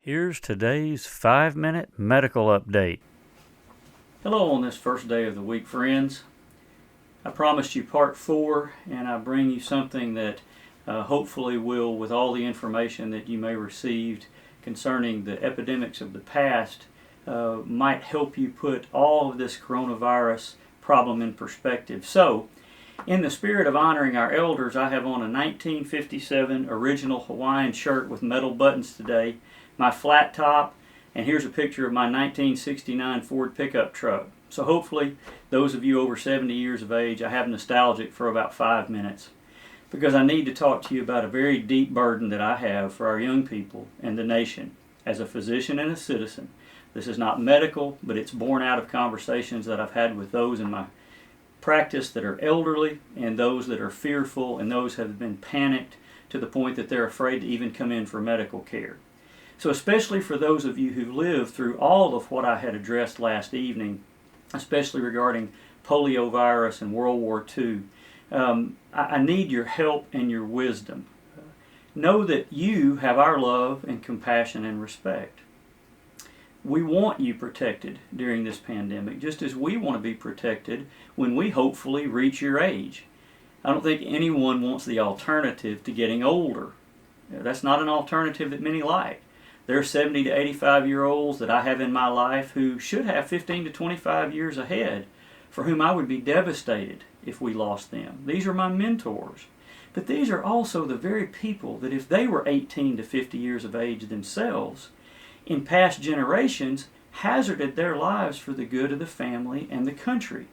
Here's today's 5-minute medical update. Hello on this first day of the week, friends. I promised you part 4, and I bring you something that hopefully will, with all the information that you may received concerning the epidemics of the past, might help you put all of this coronavirus problem in perspective. So, in the spirit of honoring our elders, I have on a 1957 original Hawaiian shirt with metal buttons today, my flat top, and here's a picture of my 1969 Ford pickup truck. So hopefully, those of you over 70 years of age, I have nostalgic for about 5 minutes, because I need to talk to you about a very deep burden that I have for our young people and the nation as a physician and a citizen. This is not medical, but it's born out of conversations that I've had with those in my practice that are elderly and those that are fearful and those that have been panicked to the point that they're afraid to even come in for medical care. So especially for those of you who lived through all of what I had addressed last evening, especially regarding polio virus and World War II, I need your help and your wisdom. Know that you have our love and compassion and respect. We want you protected during this pandemic, just as we want to be protected when we hopefully reach your age. I don't think anyone wants the alternative to getting older. That's not an alternative that many like. There are 70 to 85-year-olds that I have in my life who should have 15 to 25 years ahead, for whom I would be devastated if we lost them. These are my mentors. But these are also the very people that if they were 18 to 50 years of age themselves, in past generations, hazarded their lives for the good of the family and the country.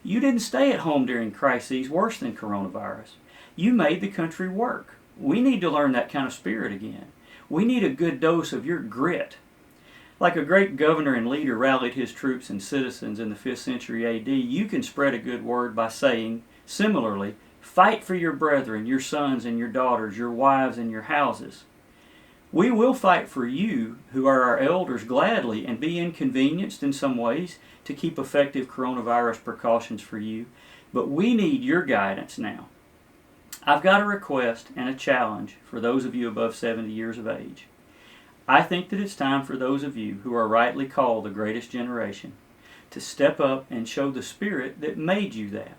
You didn't stay at home during crises worse than coronavirus. You made the country work. We need to learn that kind of spirit again. We need a good dose of your grit. Like a great governor and leader rallied his troops and citizens in the 5th century AD, you can spread a good word by saying, similarly, fight for your brethren, your sons and your daughters, your wives and your houses. We will fight for you, who are our elders, gladly and be inconvenienced in some ways to keep effective coronavirus precautions for you, but we need your guidance now. I've got a request and a challenge for those of you above 70 years of age. I think that it's time for those of you who are rightly called the greatest generation to step up and show the spirit that made you that.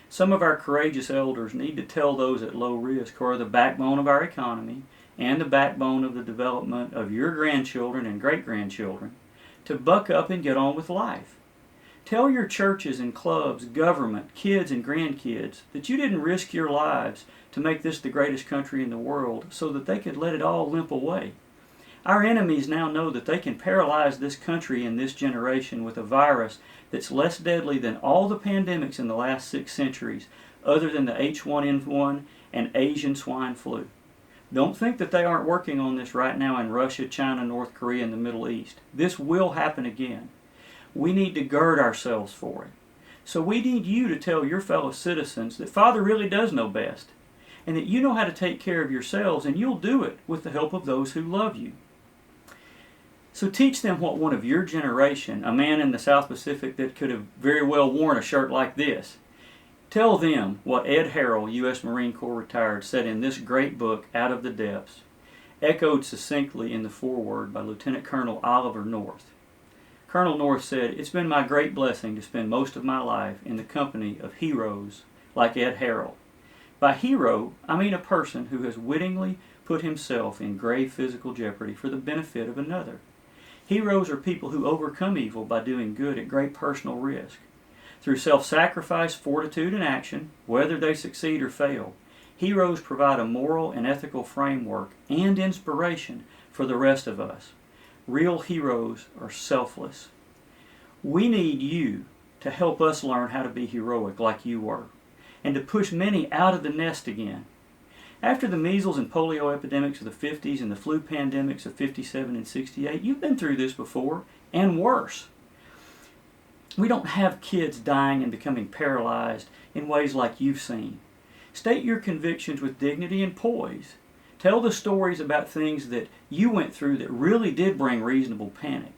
Some of our courageous elders need to tell those at low risk, who are the backbone of our economy and the backbone of the development of your grandchildren and great-grandchildren, to buck up and get on with life. Tell your churches and clubs, government, kids and grandkids that you didn't risk your lives to make this the greatest country in the world so that they could let it all limp away. Our enemies now know that they can paralyze this country and this generation with a virus that's less deadly than all the pandemics in the last 6 centuries, other than the H1N1 and Asian swine flu. Don't think that they aren't working on this right now in Russia, China, North Korea, and the Middle East. This will happen again. We need to gird ourselves for it. So we need you to tell your fellow citizens that Father really does know best, and that you know how to take care of yourselves, and you'll do it with the help of those who love you. So teach them what one of your generation, a man in the South Pacific that could have very well worn a shirt like this, tell them what Ed Harrell, U.S. Marine Corps retired, said in this great book, Out of the Depths, echoed succinctly in the foreword by Lieutenant Colonel Oliver North. Colonel North said, "It's been my great blessing to spend most of my life in the company of heroes like Ed Harrell. By hero, I mean a person who has wittingly put himself in grave physical jeopardy for the benefit of another. Heroes are people who overcome evil by doing good at great personal risk. Through self-sacrifice, fortitude, and action, whether they succeed or fail, heroes provide a moral and ethical framework and inspiration for the rest of us. Real heroes are selfless. We need you to help us learn how to be heroic like you were, and to push many out of the nest again. After the measles and polio epidemics of the 50s and the flu pandemics of 57 and 68, you've been through this before, and worse. We don't have kids dying and becoming paralyzed in ways like you've seen. State your convictions with dignity and poise. Tell the stories about things that you went through that really did bring reasonable panic.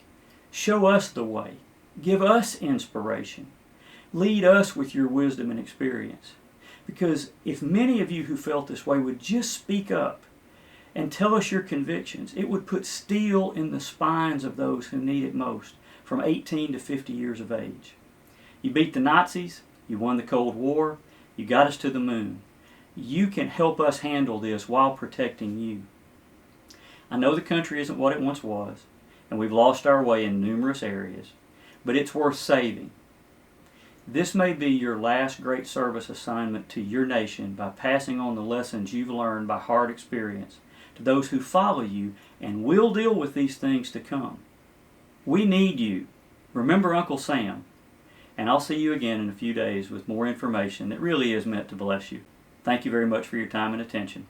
Show us the way. Give us inspiration. Lead us with your wisdom and experience. Because if many of you who felt this way would just speak up and tell us your convictions. It would put steel in the spines of those who need it most, from 18 to 50 years of age. You beat the Nazis, you won the Cold War, you got us to the moon. You can help us handle this while protecting you. I know the country isn't what it once was, and we've lost our way in numerous areas, but it's worth saving. This may be your last great service assignment to your nation by passing on the lessons you've learned by hard experience to those who follow you and will deal with these things to come. We need you. Remember Uncle Sam. And I'll see you again in a few days with more information that really is meant to bless you. Thank you very much for your time and attention.